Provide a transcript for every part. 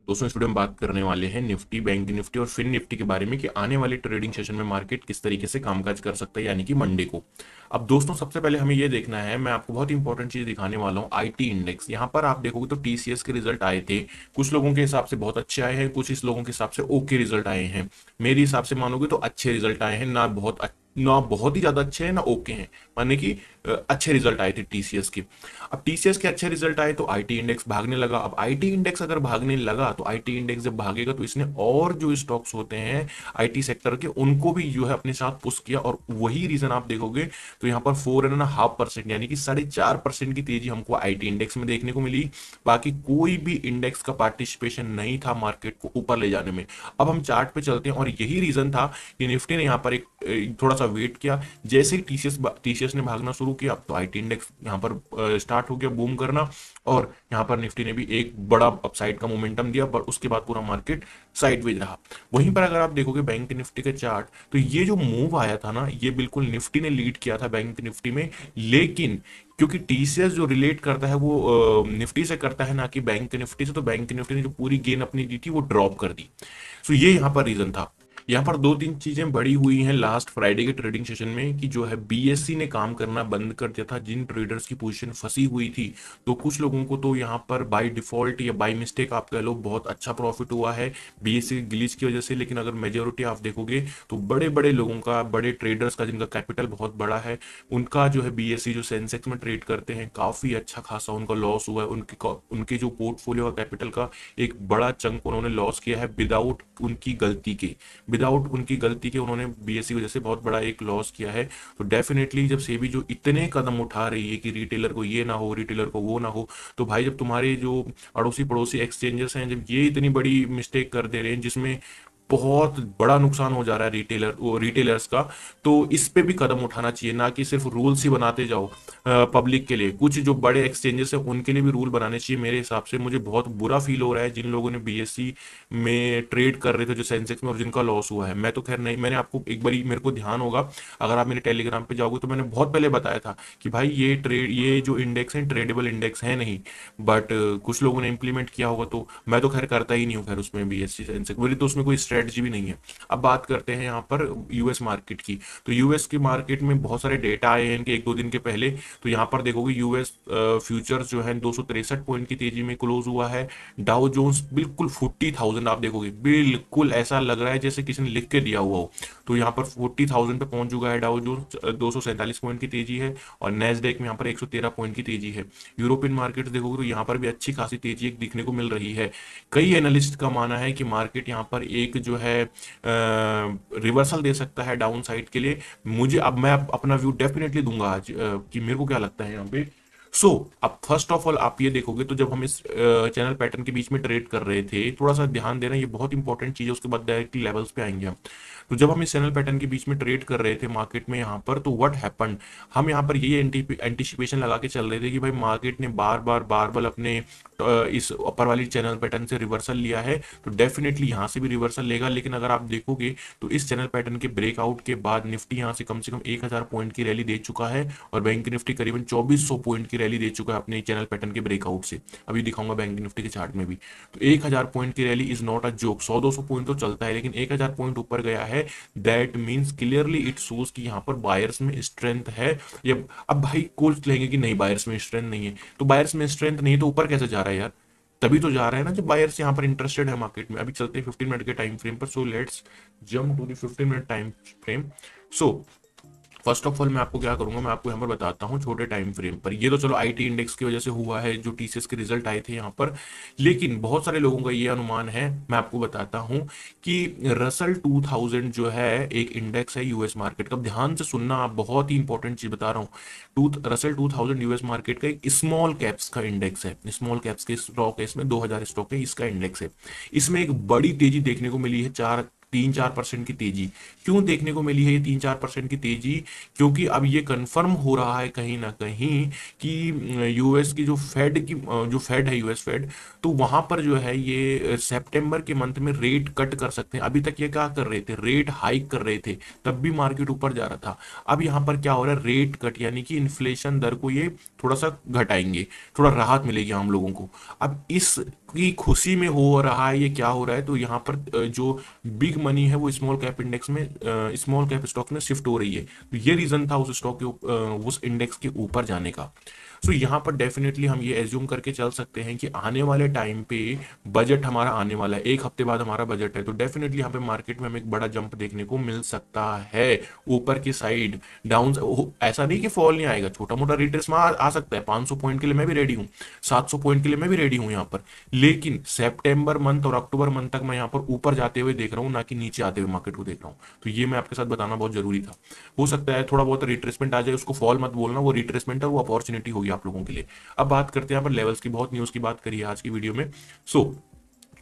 दोस्तों इस वीडियो में बात करने वाले हैं निफ्टी, बैंक निफ्टी और फिन निफ्टी के बारे में कि आने वाले ट्रेडिंग सेशन में मार्केट किस तरीके से कामकाज कर सकता है, यानी कि मंडे को। अब दोस्तों सबसे पहले हमें यह देखना है, मैं आपको बहुत इंपॉर्टेंट चीज दिखाने वाला हूं, आईटी इंडेक्स। यहां पर आप देखोगे तो टीसीएस के रिजल्ट आए थे, कुछ लोगों के हिसाब से बहुत अच्छे आए हैं, कुछ इस लोगों के हिसाब से ओके रिजल्ट आए हैं। मेरे हिसाब से मानोगे तो अच्छे रिजल्ट आए हैं, ना बहुत ही ज्यादा अच्छे हैं ना ओके हैं, माने कि अच्छे रिजल्ट आए थे टीसीएस के। अब टीसीएस के अच्छे रिजल्ट आए तो आईटी इंडेक्स भागने लगा। अब आईटी इंडेक्स अगर भागने लगा तो आईटी इंडेक्स जब भागेगा तो इसने और जो स्टॉक्स होते हैं आईटी सेक्टर के उनको भी जो है अपने साथ पुश किया, और वही रीजन आप देखोगे तो यहाँ पर 4.5% यानी कि 4.5% की तेजी हमको आईटी इंडेक्स में देखने को मिली। बाकी कोई भी इंडेक्स का पार्टिसिपेशन नहीं था मार्केट को ऊपर ले जाने में। अब हम चार्ट पे चलते हैं और यही रीजन था कि निफ्टी ने यहाँ पर एक थोड़ा सा वेट किया। जैसे ही टीसीएस ने भागना शुरू किया अब तो आईटी इंडेक्स यहाँ पर स्टार्ट हो गया बूम करना, और यहाँ पर निफ्टी ने भी एक बड़ा अपसाइड का मोमेंटम दिया, पर उसके बाद पूरा मार्केट साइडवेज रहा। वहीं पर अगर आप देखोगे बैंक निफ्टी के चार्ट, तो ये जो मूव आया था ना, ये बिल्कुल निफ्टी ने लीड किया था बैंक निफ्टी में। लेकिन क्योंकि टीसीएस जो रिलेट करता है वो निफ्टी से करता है, ना कि बैंक निफ्टी से, तो बैंक निफ्टी ने जो पूरी गेन अपनी दी थी वो ड्रॉप कर दी। सो ये यहाँ पर रीजन था। यहाँ पर दो तीन चीजें बड़ी हुई हैं लास्ट फ्राइडे के ट्रेडिंग सेशन में, कि जो है बीएससी ने काम करना बंद कर दिया था जिन ट्रेडर्स की पोजीशन फंसी हुई थी। तो कुछ लोगों को तो यहाँ पर बाय डिफॉल्ट या बाय मिस्टेक आप कह लो बहुत अच्छा प्रॉफिट हुआ है बीएससी ग्लिच की वजह से। लेकिन अगर मेजोरिटी आप देखोगे तो बड़े बड़े लोगों का, बड़े ट्रेडर्स का जिनका कैपिटल बहुत बड़ा है, उनका जो है बीएससी जो सेंसेक्स में ट्रेड करते हैं काफी अच्छा खासा उनका लॉस हुआ है। उनके जो पोर्टफोलियो का कैपिटल का एक बड़ा चंक उन्होंने लॉस किया है विदाउट उनकी गलती के उन्होंने बीएससी वजह से बहुत बड़ा एक लॉस किया है। तो डेफिनेटली जब सेबी जो इतने कदम उठा रही है कि रिटेलर को ये ना हो, रिटेलर को वो ना हो, तो भाई जब तुम्हारे जो अड़ोसी पड़ोसी एक्सचेंजेस हैं जब ये इतनी बड़ी मिस्टेक कर दे रहे हैं जिसमें बहुत बड़ा नुकसान हो जा रहा है रिटेलर्स का, तो इस पे भी कदम उठाना चाहिए, ना कि सिर्फ रूल्स ही बनाते जाओ पब्लिक के लिए। कुछ जो बड़े एक्सचेंजेस हैं उनके लिए भी रूल बनाने चाहिए मेरे हिसाब से। मुझे बहुत बुरा फील हो रहा है जिन लोगों ने बीएससी में ट्रेड कर रहे थे जो सेंसेक्स में, और जिनका लॉस हुआ है। मैं तो खैर नहीं, मैंने आपको एक बारी मेरे को ध्यान होगा अगर आप मेरे टेलीग्राम पे जाओगे तो मैंने बहुत पहले बताया था कि भाई ये जो इंडेक्स है ट्रेडेबल इंडेक्स है नहीं, बट कुछ लोगों ने इंप्लीमेंट किया होगा। तो मैं तो खैर करता ही नहीं हूँ खैर उसमें बीएससी सेंसेक्स, मेरी तो उसमें कोई स्ट्रेटजी भी नहीं है। अब बात करते हैं यहाँ पर यूएस मार्केट की। तो यूएस की मार्केट में बहुत सारे डेटा आए हैं इनके एक दो दिन के पहले। तो यहाँ पर देखोगे यूएस फ्यूचर्स जो है 263 पॉइंट की तेजी में क्लोज हुआ है। डाउ जोन्स बिल्कुल 40,000, आप देखोगे बिल्कुल ऐसा लग रहा है जैसे किसी ने लिख के दिया हुआ हो। तो यहाँ पर 40,000 पे पहुंच चुका है डाउ जोन्स, 247 पॉइंट की तेजी है। और नेस्डेक में यहाँ पर 113 पॉइंट की तेजी है। यूरोपियन मार्केट देखोगे तो यहाँ पर भी अच्छी खासी तेजी एक दिखने को मिल रही है। कई एनालिस्ट का मानना है कि मार्केट यहाँ पर एक जो है रिवर्सल दे सकता है डाउन साइड के लिए। अब मैं अपना व्यू डेफिनेटली दूंगा आज कि मेरे को क्या लगता है यहाँ पे। अब फर्स्ट ऑफ ऑल आप ये देखोगे तो जब हम इस चैनल पैटर्न के बीच में ट्रेड कर रहे थे, थोड़ा सा ध्यान देना, ये बहुत इंपॉर्टेंट चीज है, उसके बाद डायरेक्टली लेवल्स पे आएंगे हम। तो जब हम इस चैनल पैटर्न के बीच में ट्रेड कर रहे थे मार्केट में यहाँ पर, तो व्हाट हैपेंड, हम यहाँ पर ये एंटिसिपेशन लगा के चल रहे थे कि भाई मार्केट ने बार बार अपने इस अपर वाली चैनल पैटर्न से रिवर्सल लिया है, तो डेफिनेटली यहाँ से भी रिवर्सल लेगा। लेकिन अगर आप देखोगे तो इस चैनल पैटर्न के ब्रेकआउट के बाद निफ्टी यहाँ से कम 1000 पॉइंट की रैली दे चुका है, और बैंक निफ्टी करीबन 2400 पॉइंट की रैली दे चुका है अपने चैनल पैटर्न के ब्रेकआउट से। अभी दिखाऊंगा बैंक निफ्टी के चार्ट में भी। तो 1000 पॉइंट की rally is not a joke. 100-200 point तो चलता है, लेकिन 1000 पॉइंट ऊपर गया है, that means clearly it shows कि यहाँ पर बायर्स में स्ट्रेंथ है। या अब भाई कोच लेंगे कि नहीं बायर्स में स्ट्रेंथ नहीं है, तो बायर्स में स्ट्रेंथ नहीं है तो ऊपर कैसे जा रहा है यार? तभी तो जा रहा है ना जब बायर्स यहाँ पर इंटरेस्टेड है मार्केट में। अभी चलते हैं 15 मिनट के टाइम फ्रेम पर। So let's jump to the 15 minute time frame. So first of all मैं आपको क्या करूंगा, मैं आपको यहाँ पर बताता हूँ छोटे टाइम फ्रेम पर। ये तो चलो आईटी इंडेक्स की वजह से हुआ है जो टीसीएस के रिजल्ट आए थे यहाँ पर, लेकिन बहुत सारे लोगों का ये अनुमान है, मैं आपको बताता हूँ कि रसल 2000 जो है एक इंडेक्स है यूएस मार्केट का। ध्यान से सुनना, आप बहुत ही इंपॉर्टेंट चीज बता रहा हूँ। रसल 2000 यूएस मार्केट का एक स्मॉल कैप्स का इंडेक्स है। स्मॉल कैप्स के स्टॉक है, इसमें 2000 स्टॉक है, इसका इंडेक्स है। इसमें एक बड़ी तेजी देखने को मिली है 3-4% की तेजी क्यों देखने को मिली है, ये 3-4% की तेजी? क्योंकि अब ये कंफर्म हो रहा है कहीं ना कहीं कि यूएस की जो फेड है, यूएस फेड, तो वहां पर जो है ये सितंबर के मंथ में रेट कट कर सकते हैं। अभी तक ये क्या कर रहे थे, रेट हाइक कर रहे थे, तब भी मार्केट ऊपर जा रहा था। अब यहाँ पर क्या हो रहा है, रेट कट यानी कि इन्फ्लेशन दर को ये थोड़ा सा घटाएंगे, थोड़ा राहत मिलेगी आम लोगों को। अब इस की खुशी में हो रहा है ये क्या हो रहा है, तो यहाँ पर जो बिग मनी है वो स्मॉल कैप इंडेक्स में, स्मॉल कैप स्टॉक में शिफ्ट हो रही है। तो ये रीजन था उस स्टॉक के उस इंडेक्स के ऊपर जाने का। सो यहाँ पर डेफिनेटली हम ये एज्यूम करके चल सकते हैं कि आने वाले टाइम पे बजट हमारा आने वाला है, एक हफ्ते बाद हमारा बजट है, तो डेफिनेटली यहाँ पे मार्केट में हमें एक बड़ा जंप देखने को मिल सकता है ऊपर की साइड। डाउन ऐसा नहीं कि फॉल नहीं आएगा, छोटा मोटा रिट्रेस में आ सकता है, 500 पॉइंट के लिए मैं भी रेडी हूँ, 700 पॉइंट के लिए मैं भी रेडी हूँ यहाँ पर। लेकिन सितंबर मंथ और अक्टूबर मंथ तक मैं यहाँ पर ऊपर जाते हुए देख रहा हूँ, ना कि नीचे आते हुए मार्केट को देख रहा हूँ। तो ये मैं आपके साथ बताना बहुत जरूरी था। हो सकता है थोड़ा बहुत रिट्रेसमेंट आ जाए, उसको फॉल मत बोलना, वो रिट्रेसमेंट है, वो अपॉर्चुनिटी होगी आप लोगों के लिए। अब बात करते हैं यहाँ पर लेवल्स की, बहुत न्यूज की बात करी है आज की वीडियो में। सो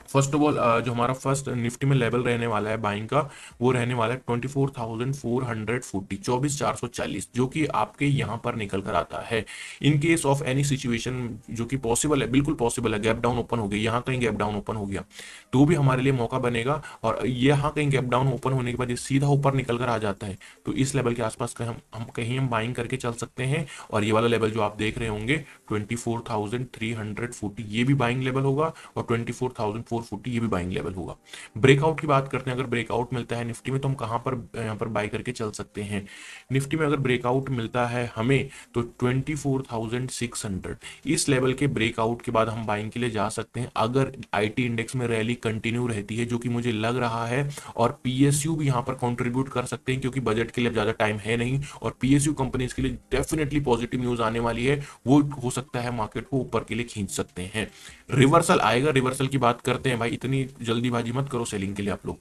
फर्स्ट ऑफ ऑल जो हमारा फर्स्ट निफ्टी में लेवल रहने वाला है बाइंग का, वो रहने वाला है 24,440, 24,440, जो कि आपके यहाँ पर निकल कर आता है। In case of any situation, जो कि पॉसिबल है, बिल्कुल पॉसिबल है, गैप डाउन ओपन हो गई, यहाँ कहीं गैप डाउन ओपन हो गया तो भी हमारे लिए मौका बनेगा। और यहाँ कहीं गैप डाउन ओपन होने के बाद ये सीधा ऊपर निकल कर आ जाता है, तो इस लेवल के आसपास हम बाइंग करके चल सकते हैं। और ये वाला लेवल जो आप देख रहे होंगे 24,340, ये भी बाइंग लेवल होगा, और 24,440 ये भी बाइंग लेवल होगा। ब्रेकआउट की बात करते हैं, अगर ब्रेकआउट मिलता है निफ्टी में तो हम कहां पर यहाँ पर बाय करके चल सकते हैं। निफ्टी में अगर ब्रेकआउट मिलता है हमें तो 24,600, इस लेवल के ब्रेकआउट के बाद हम बाइंग के लिए जा सकते हैं। अगर आईटी इंडेक्स में रैली कंटिन्यू रहती है, जो कि मुझे लग रहा है, और पीएसयू भी यहाँ पर कंट्रीब्यूट कर सकते हैं, क्योंकि बजट के लिए अब ज्यादा टाइम है नहीं, और पीएसयू कंपनीज के लिए डेफिनेटली पॉजिटिव न्यूज आने वाली है, वो हो सकता है मार्केट को ऊपर के लिए खींच सकते हैं। रिवर्सल आएगा, रिवर्सल की बात करते हैं भाई, इतनी जल्दीबाजी मत करो सेलिंग के लिए आप लोग।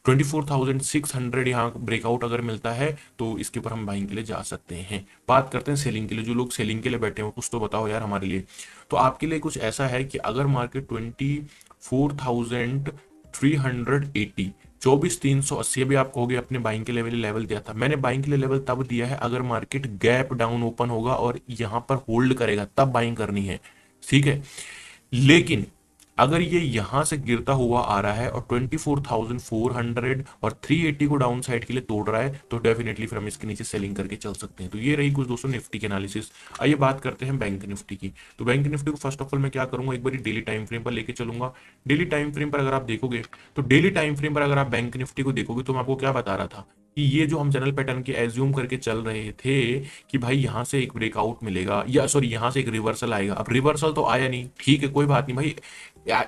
24,600 यहाँ ब्रेकआउट अगर मिलता है तो इसके ऊपर हम बाइंग के लिए जा सकते हैं। बात करते हैं सेलिंग के लिए, जो लोग सेलिंग के लिए बैठे हो कुछ तो बताओ यार हमारे लिए। तो आपके लिए कुछ ऐसा है कि अगर मार्केट 24,380, 24,380 अभी आप कहोगे अपने बाइंग के लेवल दिया था, मैंने बाइंग के लिए लेवल तब दिया है अगर मार्केट गैप डाउन ओपन होगा और यहां पर होल्ड करेगा, तब बाइंग करनी है, ठीक है। लेकिन अगर ये यहां से गिरता हुआ आ रहा है और 24,400 और 380 को डाउन साइड के लिए तोड़ रहा है, तो डेफिनेटली फिर हम इसके नीचे सेलिंग करके चल सकते हैं। तो ये रही कुछ दोस्तों निफ्टी के एनालिसिस। आइए बात करते हैं बैंक निफ्टी की। तो बैंक निफ्टी को फर्स्ट ऑफ ऑल मैं क्या करूंगा, एक बार डेली टाइम फ्रेम पर लेके चलूंगा। डेली टाइम फ्रेम पर अगर आप देखोगे, तो डेली टाइम फ्रेम पर अगर आप बैंक निफ्टी को देखोगे, तो मैं आपको क्या बता रहा था कि ये जो हम चैनल पैटर्न के एज्यूम करके चल रहे थे कि भाई यहां से एक ब्रेकआउट मिलेगा, या सॉरी यहां से एक रिवर्सल आएगा। अब रिवर्सल तो आया नहीं, ठीक है कोई बात नहीं भाई,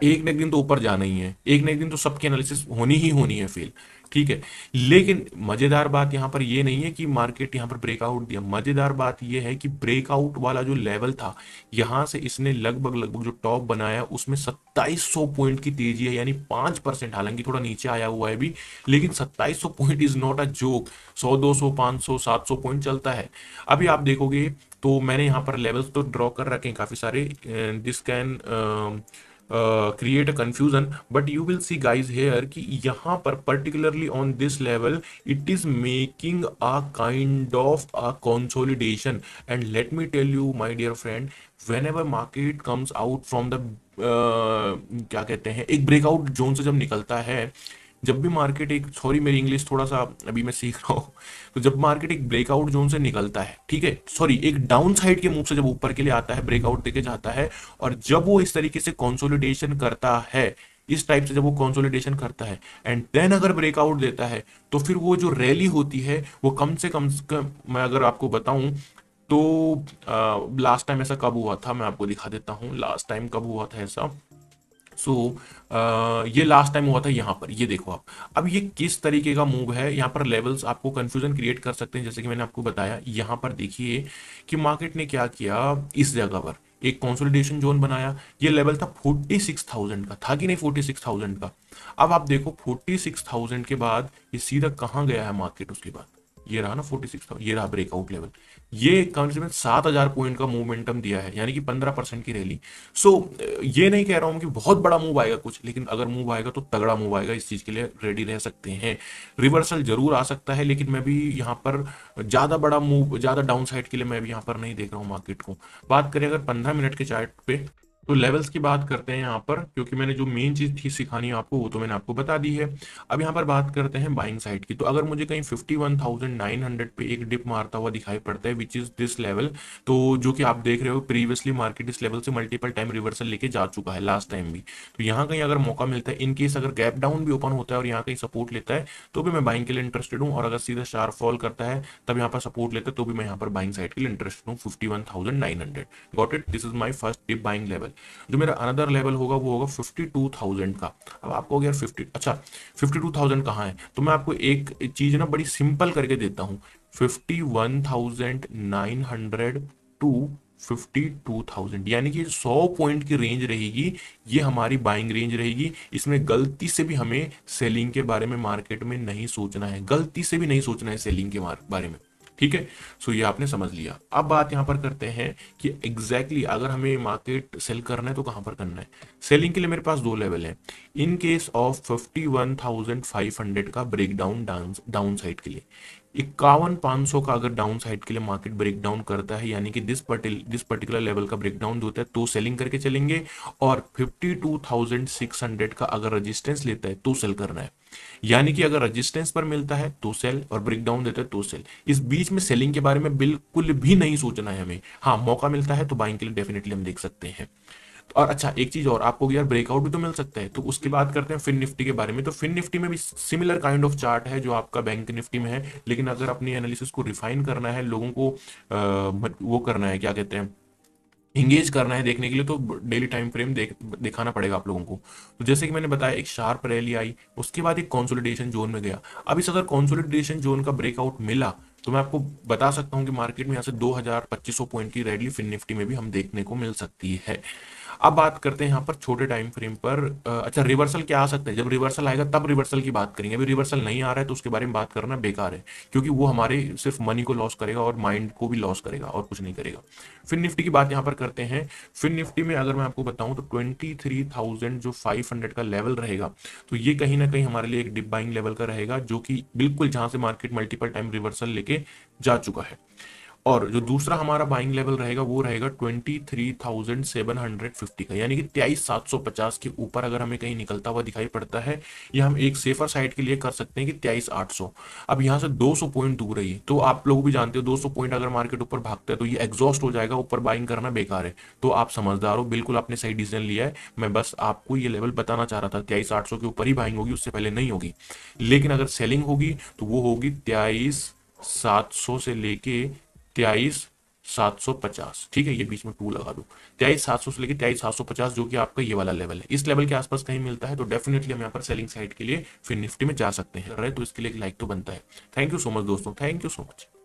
एक न एक दिन तो ऊपर जाना ही है, एक न एक दिन तो सबकी एनालिसिस होनी ही होनी है फेल, ठीक है। लेकिन मजेदार बात यहां पर ये नहीं है कि मार्केट यहां पर ब्रेकआउट दिया, मजेदार बात ये है कि ब्रेकआउट वाला जो लेवल था, यहां से इसने लगभग जो टॉप बनाया उसमें 2700 पॉइंट की तेजी है, यानी 5%, हालांकि थोड़ा नीचे आया हुआ है भी, लेकिन 2700 point is not a joke. 100, 200, 500, 700 point चलता है। अभी आप देखोगे तो मैंने यहाँ पर लेवल्स तो ड्रॉ कर रखे हैं काफी सारे, this can create a confusion, but you will see guys here कि यहाँ पर particularly on this level it is making a kind of a consolidation, and let me tell you my dear friend, whenever market comes out from the क्या कहते हैं, एक breakout zone से जब निकलता है, जब भी मार्केट एक, सॉरी मेरी इंग्लिश थोड़ा सा अभी मैं सीख रहा हूँ, तो जब मार्केट एक ब्रेकआउट जोन से निकलता है, ठीक है, सॉरी एक डाउन साइड के मूव से जब ऊपर के लिए आता है, ब्रेकआउट देके जाता है, और जब वो इस तरीके से कंसोलिडेशन करता है, इस टाइप से जब वो कंसोलिडेशन करता है एंड देन अगर ब्रेकआउट देता है, तो फिर वो जो रैली होती है वो कम से कम मैं अगर आपको बताऊं तो लास्ट टाइम ऐसा कब हुआ था, मैं आपको दिखा देता हूं लास्ट टाइम कब हुआ था ऐसा। सो ये लास्ट टाइम हुआ था यहाँ पर, ये देखो आप। अब ये किस तरीके का मूव है, यहाँ पर लेवल्स आपको कंफ्यूजन क्रिएट कर सकते हैं, जैसे कि मैंने आपको बताया। यहाँ पर देखिए कि मार्केट ने क्या किया, इस जगह पर एक कंसोलिडेशन जोन बनाया, ये लेवल था 46,000 का, था कि नहीं 46,000 का। अब आप देखो 46,000 के बाद ये सीधा कहाँ गया है मार्केट, उसके बाद ये रहा ना 46,000, ये रहा ब्रेकआउट लेवल। ये कम से कम 7,000 पॉइंट का मोमेंटम दिया है, यानी कि 15% की रैली। सो ये नहीं कह रहा हूं कि बहुत बड़ा मूव आएगा कुछ, लेकिन अगर मूव आएगा तो तगड़ा मूव आएगा, इस चीज के लिए रेडी रह सकते हैं। रिवर्सल जरूर आ सकता है, लेकिन मैं भी यहाँ पर ज्यादा बड़ा मूव, ज्यादा डाउन साइड के लिए मैं भी यहाँ पर नहीं देख रहा हूँ मार्केट को। बात करें अगर 15 मिनट के चार्ट पे, तो लेवल्स की बात करते हैं यहाँ पर, क्योंकि मैंने जो मेन चीज थी सिखानी आपको वो तो मैंने आपको बता दी है। अब यहाँ पर बात करते हैं बाइंग साइड की। तो अगर मुझे कहीं 51,900 पे एक डिप मारता हुआ दिखाई पड़ता है, विच इज दिस लेवल, तो जो कि आप देख रहे हो प्रीवियसली मार्केट इस लेवल से मल्टीपल टाइम रिवर्सल लेके जा चुका है लास्ट टाइम भी। तो यहाँ कहीं अगर मौका मिलता है, इन केस अगर गैप डाउन भी ओपन होता है और यहाँ कहीं सपोर्ट लेता है, तो भी मैं बाइंग के लिए इंटरेस्टेड हूँ। और अगर सीधा शार्प फॉल करता है तब यहाँ पर सपोर्ट लेता है, तो भी मैं यहाँ पर बाइंग साइड के लिए इंटरेस्टेड हूँ 51,900। Got it, this is my first dip buying level. जो मेरा अनदर लेवल होगा वो होगा 52,000 का। अब आपको अगर 52,000 कहाँ है, तो मैं आपको एक चीज ना बड़ी सिंपल करके देता हूँ। 51,900 टू 52,000, यानी कि 100 पॉइंट की रेंज रहेगी, ये हमारी बाइंग रेंज रहेगी। इसमें गलती से भी हमें सेलिंग के बारे में मार्केट में नहीं सोचना है, गलती से भी नहीं सोचना है सेलिंग के बारे में। ठीक है, सो ये आपने समझ लिया। अब बात यहां पर करते हैं कि अगर हमें मार्केट सेल करना है तो कहां पर करना है। सेलिंग के लिए मेरे पास दो लेवल है। इन केस ऑफ 51,500 का ब्रेकडाउन डाउन साइड के लिए, 51,500 का अगर डाउन साइड के लिए मार्केट ब्रेकडाउन करता है, यानी कि दिस पर्टिकुलर लेवल का ब्रेकडाउन होता है, तो सेलिंग करके चलेंगे। और 52,600 का अगर रेजिस्टेंस लेता है तो सेल करना है। यानी कि अगर रेजिस्टेंस पर मिलता है तो सेल, और ब्रेकडाउन देता है तो सेल। इस बीच में सेलिंग के बारे में बिल्कुल भी नहीं सोचना है हमें। हाँ, मौका मिलता है तो बाइंग के लिए डेफिनेटली हम देख सकते हैं। और अच्छा, एक चीज और आपको यार, ब्रेकआउट भी तो मिल सकता है, तो उसकी बात करते हैं फिन निफ्टी के बारे में। तो फिन निफ्टी में भी सिमिलर काइंड ऑफ चार्ट है जो आपका बैंक निफ्टी में है, लेकिन अगर अपनी एनालिसिस को रिफाइन करना है, लोगों को वो करना है, क्या कहते हैं, इंगेज करना है देखने के लिए, तो डेली टाइम फ्रेम दिखाना पड़ेगा आप लोगों को। तो जैसे कि मैंने बताया, एक शार्प रैली आई, उसके बाद एक कंसोलिडेशन जोन में गया। अब इस अगर कंसोलिडेशन जोन का ब्रेकआउट मिला, तो मैं आपको बता सकता हूं कि मार्केट में यहाँ से 2,2500 पॉइंट की रैली फिन निफ्टी में भी हम देखने को मिल सकती है। अब बात करते हैं यहाँ पर छोटे टाइम फ्रेम पर। अच्छा, रिवर्सल क्या आ सकता है, जब रिवर्सल आएगा तब रिवर्सल की बात करेंगे। अभी रिवर्सल नहीं आ रहा है तो उसके बारे में बात करना बेकार है, क्योंकि वो हमारे सिर्फ मनी को लॉस करेगा और माइंड को भी लॉस करेगा और कुछ नहीं करेगा। फिन निफ्टी की बात यहाँ पर करते हैं। फिन निफ्टी में अगर मैं आपको बताऊं तो 23,500 का लेवल रहेगा, तो ये कहीं ना कहीं हमारे लिए एक डिप बाइंग लेवल का रहेगा, जो कि बिल्कुल जहां से मार्केट मल्टीपल टाइम रिवर्सल लेके जा चुका है। और जो दूसरा हमारा बाइंग लेवल रहेगा वो रहेगा 23,750 का, यानी कि 23,750 के ऊपर अगर हमें कहीं निकलता हुआ दिखाई पड़ता है, या हम एक सेफर साइड के लिए कर सकते हैं कि 23,800। अब यहाँ से 200 पॉइंट दूर है ये, तो आप लोग भी जानते हो 200 पॉइंट अगर मार्केट ऊपर भागता है तो ये एग्जॉस्ट हो जाएगा, ऊपर बाइंग करना बेकार है। तो आप समझदार हो, बिल्कुल आपने सही डिसीजन लिया है। मैं बस आपको ये लेवल बताना चाह रहा था, 23,800 के ऊपर ही बाइंग होगी, उससे पहले नहीं होगी। लेकिन अगर सेलिंग होगी तो वो होगी 23,700 से लेके 23,750। ठीक है, ये बीच में टू लगा दो। 23,700 से लेके 23,750, जो कि आपका ये वाला लेवल है। इस लेवल के आसपास कहीं मिलता है तो डेफिनेटली हम यहाँ पर सेलिंग साइड के लिए फिर निफ्टी में जा सकते हैं। तो इसके लिए एक लाइक तो बनता है। थैंक यू सो मच दोस्तों, थैंक यू सो मच।